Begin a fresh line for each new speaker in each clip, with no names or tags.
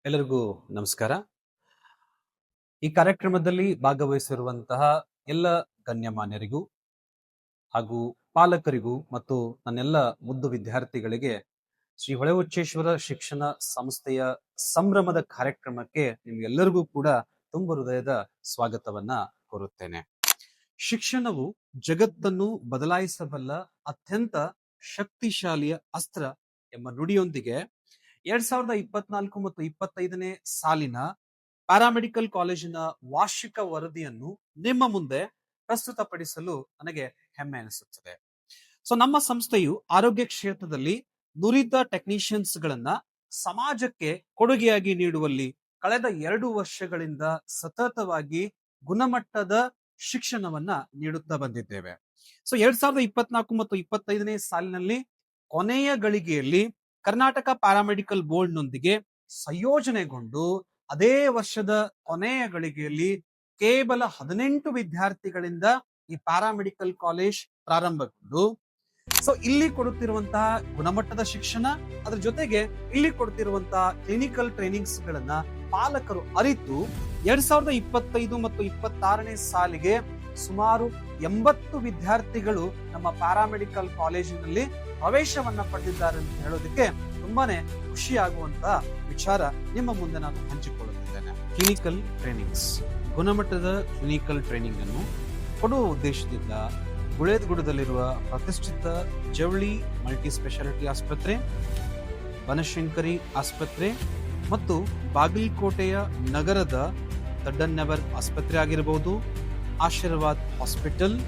ಎಲ್ಲರಿಗೂ ನಮಸ್ಕಾರ. ಈ ಕಾರ್ಯಕ್ರಮದಲ್ಲಿ ಭಾಗವಹಿಸಿರುವಂತಹ ಎಲ್ಲ ಗಣ್ಯಮಾನ್ಯರಿಗೂ ಹಾಗೂ ಪಾಲಕರಿಗೂ ಮತ್ತು ನನ್ನೆಲ್ಲ ಮುದ್ದು ವಿದ್ಯಾರ್ಥಿಗಳಿಗೆ ಶ್ರೀ ಹೊಳೆಹುಚ್ಚೇಶ್ವರ ಶಿಕ್ಷಣ ಸಂಸ್ಥೆಯ ಸಂಭ್ರಮದ ಕಾರ್ಯಕ್ರಮಕ್ಕೆ ನಿಮ್ಗೆಲ್ಲರಿಗೂ ಕೂಡ ತುಂಬ ಹೃದಯದ ಸ್ವಾಗತವನ್ನ ಕೋರುತ್ತೇನೆ. ಶಿಕ್ಷಣವು ಜಗತ್ತನ್ನು ಬದಲಾಯಿಸಬಲ್ಲ ಅತ್ಯಂತ ಶಕ್ತಿಶಾಲಿಯ ಅಸ್ತ್ರ ಎಂಬ ನುಡಿಯೊಂದಿಗೆ 2024 ಮತ್ತು 25ನೇ ಸಾಲಿನ ಪ್ಯಾರಾಮೆಡಿಕಲ್ ಕಾಲೇಜಿನ ವಾರ್ಷಿಕ ವರದಿಯನ್ನು ನಿಮ್ಮ ಮುಂದೆ ಪ್ರಸ್ತುತಪಡಿಸಲು ನನಗೆ ಹೆಮ್ಮೆ ಅನಿಸುತ್ತದೆ. ನಮ್ಮ ಸಂಸ್ಥೆಯು ಆರೋಗ್ಯ ಕ್ಷೇತ್ರದಲ್ಲಿ ನುರಿತ ಟೆಕ್ನಿಷಿಯನ್ಸ್ ಗಳನ್ನ ಸಮಾಜಕ್ಕೆ ಕೊಡುಗೆಯಾಗಿ ನೀಡುವಲ್ಲಿ ಕಳೆದ 2 ವರ್ಷಗಳಿಂದ ಸತತವಾಗಿ ಗುಣಮಟ್ಟದ ಶಿಕ್ಷಣವನ್ನ ನೀಡುತ್ತಾ ಬಂದಿದ್ದೇವೆ. 2024 ಮತ್ತು 25ನೇ ಸಾಲಿನಲ್ಲಿ ಕೊನೆಯ ಗಳಿಗೆಯಲ್ಲಿ ಕರ್ನಾಟಕ ಪ್ಯಾರಾಮೆಡಿಕಲ್ ಬೋರ್ಡ್ ನೊಂದಿಗೆ ಸಂಯೋಜನೆಗೊಂಡು ಅದೇ ವರ್ಷದ ಕೊನೆಯ ಗಳಿಗೆಯಲ್ಲಿ ಕೇವಲ 18 ವಿದ್ಯಾರ್ಥಿಗಳಿಂದ ಈ ಪ್ಯಾರಾಮೆಡಿಕಲ್ ಕಾಲೇಜ್ ಪ್ರಾರಂಭಗೊಂಡು ಇಲ್ಲಿ ಕೊಡುತ್ತಿರುವಂತಹ ಗುಣಮಟ್ಟದ ಶಿಕ್ಷಣ, ಅದರ ಜೊತೆಗೆ ಇಲ್ಲಿ ಕೊಡುತ್ತಿರುವಂತಹ ಕ್ಲಿನಿಕಲ್ ಟ್ರೈನಿಂಗ್ಸ್ ಗಳನ್ನ ಪಾಲಕರು ಅರಿತು 2025 ಮತ್ತು 26ನೇ ಸಾಲಿಗೆ ಸುಮಾರು 80 ವಿದ್ಯಾರ್ಥಿಗಳು ನಮ್ಮ ಪ್ಯಾರಾಮೆಡಿಕಲ್ ಕಾಲೇಜಿನಲ್ಲಿ ಪ್ರವೇಶವನ್ನ ಪಡೆದಿದ್ದಾರೆ ಅಂತ ಹೇಳೋದಕ್ಕೆ ತುಂಬಾನೇ ಖುಷಿಯಾಗುವಂತಹ ವಿಚಾರ ನಿಮ್ಮ ಮುಂದೆ ನಾನು ಹಂಚಿಕೊಳ್ಳುತ್ತಿದ್ದೇನೆ. ಕ್ಲಿನಿಕಲ್ ಟ್ರೈನಿಂಗ್ಸ್, ಗುಣಮಟ್ಟದ ಕ್ಲಿನಿಕಲ್ ಟ್ರೈನಿಂಗ್ ಅನ್ನು ಕೊಡುವ ಉದ್ದೇಶದಿಂದ ಗುಳೇದಗುಡದಲ್ಲಿರುವ ಪ್ರತಿಷ್ಠಿತ ಜವಳಿ ಮಲ್ಟಿ ಸ್ಪೆಷಾಲಿಟಿ ಆಸ್ಪತ್ರೆ, ಬನಶಂಕರಿ ಆಸ್ಪತ್ರೆ ಮತ್ತು ಬಾಗಲಕೋಟೆಯ ನಗರದ ದಡ್ಡನ್ನವರ್ ಆಸ್ಪತ್ರೆ ಆಗಿರಬಹುದು, ಆಶೀರ್ವಾದ್ ಹಾಸ್ಪಿಟಲ್,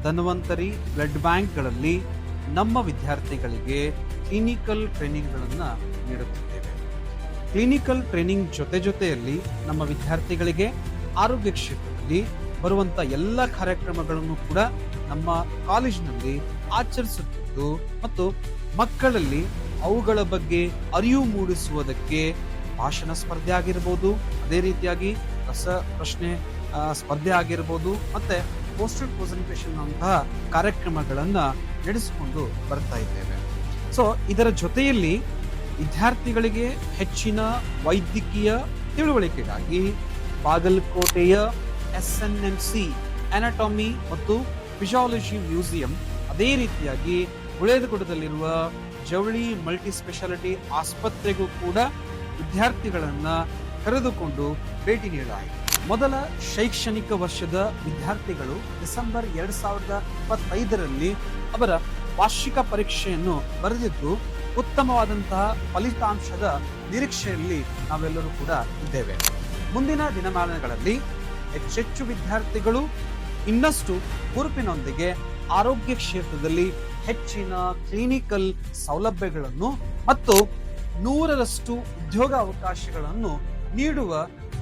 ಧನ್ವಂತರಿ ಬ್ಲಡ್ ಬ್ಯಾಂಕ್ಗಳಲ್ಲಿ ನಮ್ಮ ವಿದ್ಯಾರ್ಥಿಗಳಿಗೆ ಕ್ಲಿನಿಕಲ್ ಟ್ರೈನಿಂಗ್ ಗಳನ್ನ ನೀಡುತ್ತಿದ್ದೇವೆ. ಕ್ಲಿನಿಕಲ್ ಟ್ರೈನಿಂಗ್ ಜೊತೆಯಲ್ಲಿ ನಮ್ಮ ವಿದ್ಯಾರ್ಥಿಗಳಿಗೆ ಆರೋಗ್ಯ ಕ್ಷೇತ್ರದಲ್ಲಿ ಬರುವಂತ ಎಲ್ಲ ಕಾರ್ಯಕ್ರಮಗಳನ್ನು ಕೂಡ ನಮ್ಮ ಕಾಲೇಜಿನಲ್ಲಿ ಆಚರಿಸುತ್ತಿದ್ದು ಮತ್ತು ಮಕ್ಕಳಲ್ಲಿ ಅವುಗಳ ಬಗ್ಗೆ ಅರಿವು ಮೂಡಿಸುವುದಕ್ಕೆ ಭಾಷಣ ಸ್ಪರ್ಧೆ ಆಗಿರಬಹುದು, ಅದೇ ರೀತಿಯಾಗಿ ರಸ ಪ್ರಶ್ನೆ ಸ್ಪರ್ಧೆ ಆಗಿರಬಹುದು, ಮತ್ತೆ ಪೋಸ್ಟರ್ ಪ್ರೆಸೆಂಟೇಷನ್ ಅಂತಹ ಕಾರ್ಯಕ್ರಮಗಳನ್ನ ನಡೆಸಿಕೊಂಡು ಬರ್ತಾ ಇದ್ದೇವೆ. ಇದರ ಜೊತೆಯಲ್ಲಿ ವಿದ್ಯಾರ್ಥಿಗಳಿಗೆ ಹೆಚ್ಚಿನ ವೈದ್ಯಕೀಯ ತಿಳುವಳಿಕೆಗಾಗಿ ಬಾಗಲಕೋಟೆಯ SNMC ಅನಾಟಮಿ ಮತ್ತು ಫಿಸಿಯಾಲಜಿ ಮ್ಯೂಸಿಯಂ, ಅದೇ ರೀತಿಯಾಗಿ ಗುಳೇದಗುಡದಲ್ಲಿರುವ ಜವಳಿ ಮಲ್ಟಿ ಸ್ಪೆಷಾಲಿಟಿ ಆಸ್ಪತ್ರೆಗೂ ಕೂಡ ವಿದ್ಯಾರ್ಥಿಗಳನ್ನ ಕರೆದುಕೊಂಡು ಭೇಟಿ ನೀಡಲಾಯಿತು. ಮೊದಲ ಶೈಕ್ಷಣಿಕ ವರ್ಷದ ವಿದ್ಯಾರ್ಥಿಗಳು ಡಿಸೆಂಬರ್ 2025ರಲ್ಲಿ ಅವರ ವಾರ್ಷಿಕ ಪರೀಕ್ಷೆಯನ್ನು ಬರೆದಿದ್ದು ಉತ್ತಮವಾದಂತಹ ಫಲಿತಾಂಶದ ನಿರೀಕ್ಷೆಯಲ್ಲಿ ನಾವೆಲ್ಲರೂ ಕೂಡ ಇದ್ದೇವೆ. ಮುಂದಿನ ದಿನಮಾನಗಳಲ್ಲಿ ಹೆಚ್ಚೆಚ್ಚು ವಿದ್ಯಾರ್ಥಿಗಳು ಇನ್ನಷ್ಟು ಹುರುಪಿನೊಂದಿಗೆ ಆರೋಗ್ಯ ಕ್ಷೇತ್ರದಲ್ಲಿ ಹೆಚ್ಚಿನ ಕ್ಲಿನಿಕಲ್ ಸೌಲಭ್ಯಗಳನ್ನು ಮತ್ತು 100ರಷ್ಟು ಉದ್ಯೋಗ ಅವಕಾಶಗಳನ್ನು ನೀಡುವ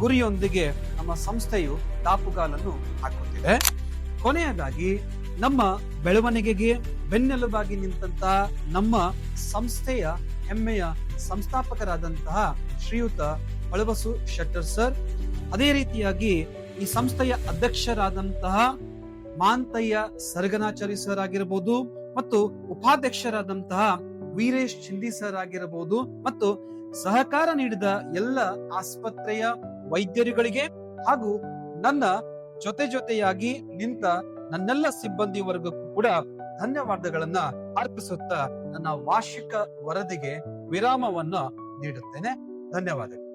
ಗುರಿಯೊಂದಿಗೆ ನಮ್ಮ ಸಂಸ್ಥೆಯು ದಾಪುಗಾಲನ್ನು ಹಾಕುತ್ತಿದೆ. ಕೊನೆಯದಾಗಿ ನಮ್ಮ ಬೆಳವಣಿಗೆಗೆ ಬೆನ್ನೆಲುಬಾಗಿ ನಿಂತಹ ನಮ್ಮ ಸಂಸ್ಥೆಯ ಹೆಮ್ಮೆಯ ಸಂಸ್ಥಾಪಕರಾದಂತಹ ಶ್ರೀಯುತ ಹೊಳಬಸು ಶೆಟ್ಟರ್ ಸರ್, ಅದೇ ರೀತಿಯಾಗಿ ಈ ಸಂಸ್ಥೆಯ ಅಧ್ಯಕ್ಷರಾದಂತಹ ಮಾಂತಯ್ಯ ಸರ್ಗನಾಚಾರಿ ಸರ್ ಆಗಿರಬಹುದು ಮತ್ತು ಉಪಾಧ್ಯಕ್ಷರಾದಂತಹ ವೀರೇಶ್ ಚಿಂದಿ ಸರ್ ಆಗಿರಬಹುದು ಮತ್ತು ಸಹಕಾರ ನೀಡಿದ ಎಲ್ಲ ಆಸ್ಪತ್ರೆಯ ವೈದ್ಯರುಗಳಿಗೆ ಹಾಗೂ ನನ್ನ ಜೊತೆಯಾಗಿ ನಿಂತ ನನ್ನೆಲ್ಲ ಸಿಬ್ಬಂದಿ ವರ್ಗಕ್ಕೂ ಕೂಡ ಧನ್ಯವಾದಗಳನ್ನ ಅರ್ಪಿಸುತ್ತಾ ನನ್ನ ವಾರ್ಷಿಕ ವರದಿಗೆ ವಿರಾಮವನ್ನ ನೀಡುತ್ತೇನೆ. ಧನ್ಯವಾದಗಳು.